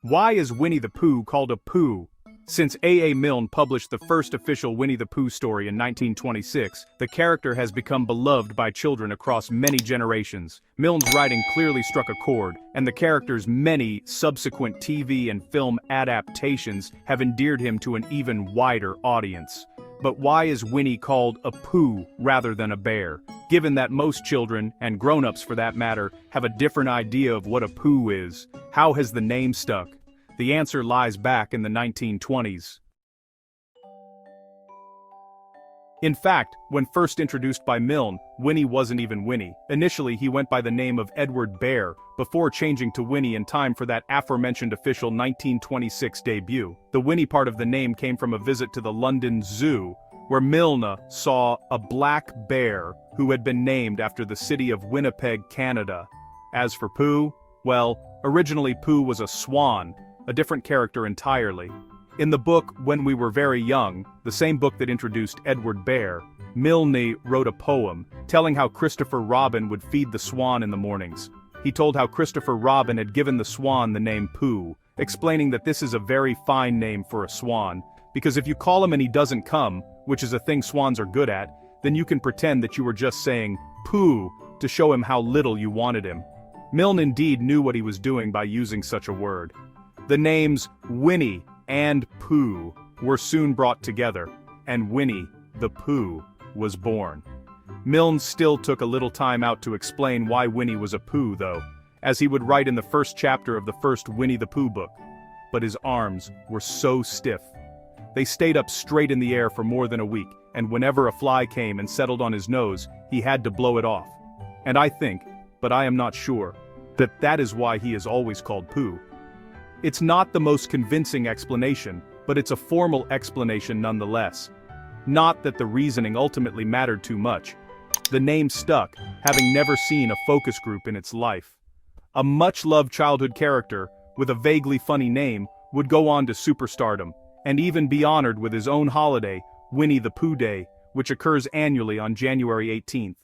Why is Winnie the Pooh called a Pooh? Since A. Milne published the first official Winnie the Pooh story in 1926, the character has become beloved by children across many generations. Milne's writing clearly struck a chord, and the character's many subsequent TV and film adaptations have endeared him to an even wider audience. But why is Winnie called a Pooh rather than a bear? Given that most children, and grown-ups for that matter, have a different idea of what a Pooh is, how has the name stuck? The answer lies back in the 1920s. In fact, when first introduced by Milne, Winnie wasn't even Winnie. Initially, he went by the name of Edward Bear, before changing to Winnie in time for that aforementioned official 1926 debut. The Winnie part of the name came from a visit to the London Zoo, where Milne saw a black bear who had been named after the city of Winnipeg, Canada. As for Pooh, well, originally Pooh was a swan, a different character entirely. In the book When We Were Very Young, the same book that introduced Edward Bear, Milne wrote a poem telling how Christopher Robin would feed the swan in the mornings. He told how Christopher Robin had given the swan the name Pooh, explaining that this is a very fine name for a swan, because if you call him and he doesn't come, which is a thing swans are good at, then you can pretend that you were just saying Pooh to show him how little you wanted him. Milne indeed knew what he was doing by using such a word. The names Winnie and Pooh were soon brought together, and Winnie the Pooh was born. Milne still took a little time out to explain why Winnie was a Pooh though, as he would write in the first chapter of the first Winnie the Pooh book. But his arms were so stiff. They stayed up straight in the air for more than a week, and whenever a fly came and settled on his nose, he had to blow it off. And I think, but I am not sure, that is why he is always called Pooh. It's not the most convincing explanation, but it's a formal explanation nonetheless. Not that the reasoning ultimately mattered too much. The name stuck, having never seen a focus group in its life. A much-loved childhood character, with a vaguely funny name, would go on to superstardom, and even be honored with his own holiday, Winnie the Pooh Day, which occurs annually on January 18th.